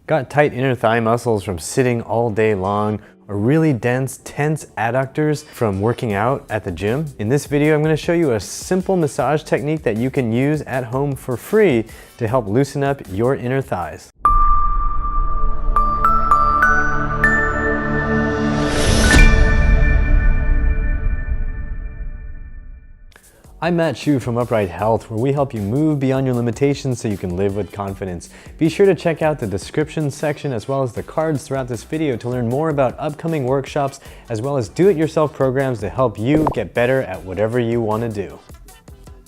Got tight inner thigh muscles from sitting all day long, or really dense, tense adductors from working out at the gym? In this video, I'm going to show you a simple massage technique that you can use at home for free to help loosen up your inner thighs. I'm Matt Shu from Upright Health, where we help you move beyond your limitations so you can live with confidence. Be sure to check out the description section as well as the cards throughout this video to learn more about upcoming workshops as well as do-it-yourself programs to help you get better at whatever you want to do.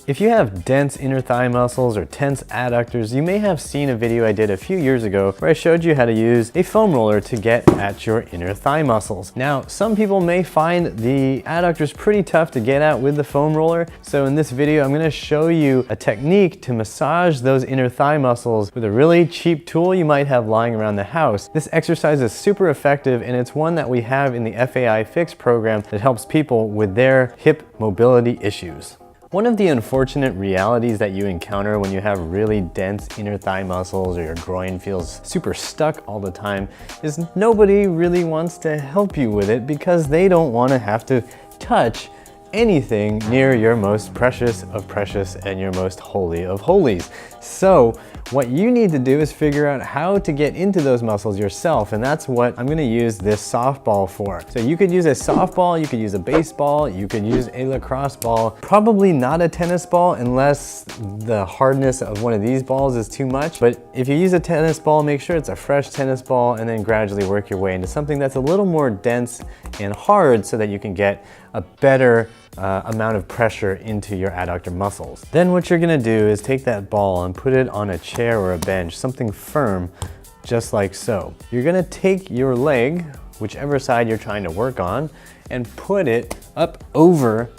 If you have dense inner thigh muscles or tense adductors, you may have seen a video I did a few years ago where I showed you how to use a foam roller to get at your inner thigh muscles. Now, some people may find the adductors pretty tough to get at with the foam roller, so in this video I'm going to show you a technique to massage those inner thigh muscles with a really cheap tool you might have lying around the house. This exercise is super effective, and it's one that we have in the FAI Fix program that helps people with their hip mobility issues. One of the unfortunate realities that you encounter when you have really dense inner thigh muscles or your groin feels super stuck all the time is nobody really wants to help you with it because they don't want to have to touch anything near your most precious of precious and your most holy of holies. So what you need to do is figure out how to get into those muscles yourself, and that's what I'm going to use this softball for. So you could use a softball, you could use a baseball, you could use a lacrosse ball, probably not a tennis ball unless the hardness of one of these balls is too much. But if you use a tennis ball, make sure it's a fresh tennis ball and then gradually work your way into something that's a little more dense and hard so that you can get a better amount of pressure into your adductor muscles. Then what you're gonna do is take that ball and put it on a chair or a bench, something firm, just like so. You're gonna take your leg, whichever side you're trying to work on, and put it up over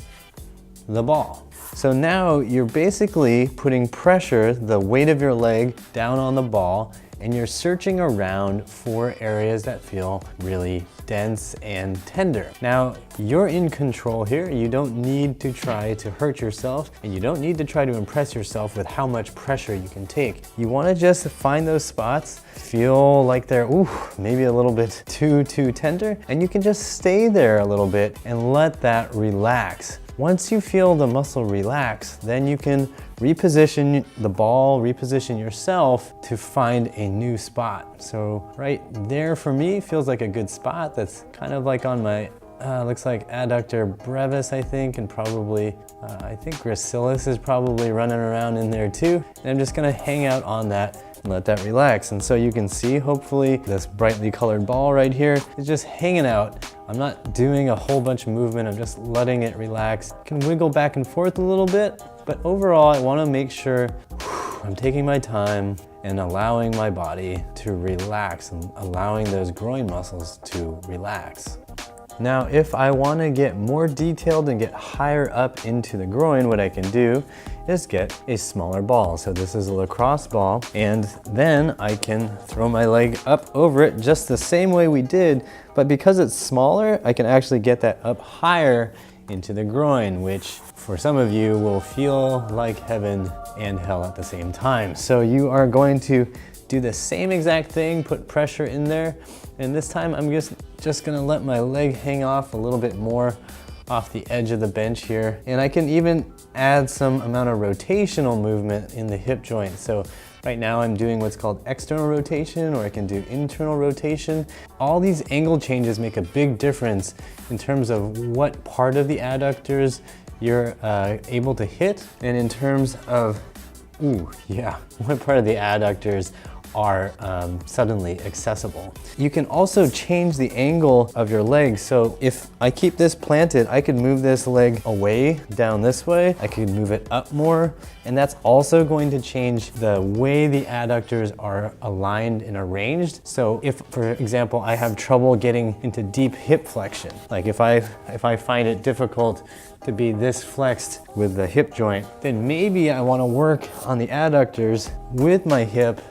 the ball. So now you're basically putting pressure, the weight of your leg, down on the ball, and you're searching around for areas that feel really dense and tender. Now, you're in control here. You don't need to try to hurt yourself, and you don't need to try to impress yourself with how much pressure you can take. You want to just find those spots, feel like they're maybe a little bit too tender, and you can just stay there a little bit and let that relax. Once you feel the muscle relax, then you can reposition the ball, reposition yourself to find a new spot. So right there for me feels like a good spot. That's kind of like on my, looks like adductor brevis, I think, and probably, I think gracilis is probably running around in there too. And I'm just gonna hang out on that and let that relax. And so you can see, hopefully, this brightly colored ball right here is just hanging out. I'm not doing a whole bunch of movement, I'm just letting it relax. I can wiggle back and forth a little bit, but overall I wanna make sure I'm taking my time and allowing my body to relax and allowing those groin muscles to relax. Now, if I want to get more detailed and get higher up into the groin, what I can do is get a smaller ball. So this is a lacrosse ball, and then I can throw my leg up over it just the same way we did, but because it's smaller, I can actually get that up higher into the groin, which for some of you will feel like heaven and hell at the same time. So you are going to do the same exact thing, put pressure in there, and this time I'm just gonna let my leg hang off a little bit more off the edge of the bench here. And I can even add some amount of rotational movement in the hip joint. So right now I'm doing what's called external rotation, or I can do internal rotation. All these angle changes make a big difference in terms of what part of the adductors you're able to hit, and in terms of, what part of the adductors are suddenly accessible. You can also change the angle of your leg. So if I keep this planted, I could move this leg away down this way. I could move it up more, and that's also going to change the way the adductors are aligned and arranged. So if, for example, I have trouble getting into deep hip flexion, like if I find it difficult to be this flexed with the hip joint, then maybe I want to work on the adductors with my hip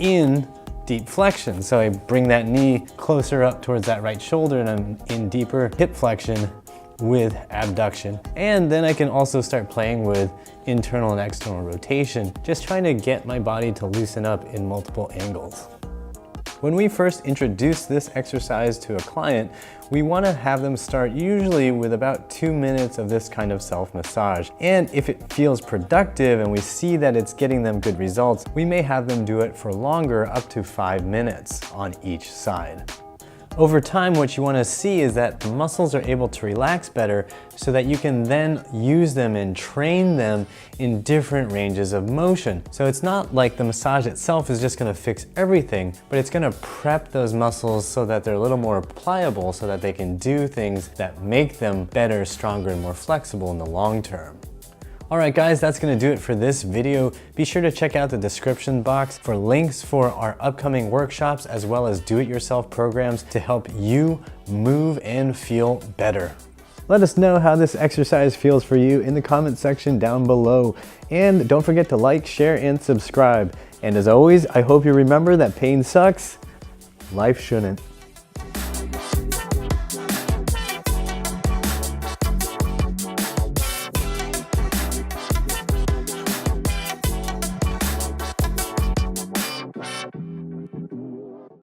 in deep flexion. So I bring that knee closer up towards that right shoulder, and I'm in deeper hip flexion with abduction. And then I can also start playing with internal and external rotation, just trying to get my body to loosen up in multiple angles. When we first introduce this exercise to a client, we want to have them start usually with about 2 minutes of this kind of self-massage. And if it feels productive and we see that it's getting them good results, we may have them do it for longer, up to 5 minutes on each side. Over time, what you want to see is that the muscles are able to relax better so that you can then use them and train them in different ranges of motion. So it's not like the massage itself is just going to fix everything, but it's going to prep those muscles so that they're a little more pliable so that they can do things that make them better, stronger, and more flexible in the long term. Alright guys, that's going to do it for this video. Be sure to check out the description box for links for our upcoming workshops as well as do-it-yourself programs to help you move and feel better. Let us know how this exercise feels for you in the comment section down below. And don't forget to like, share, and subscribe. And as always, I hope you remember that pain sucks, life shouldn't.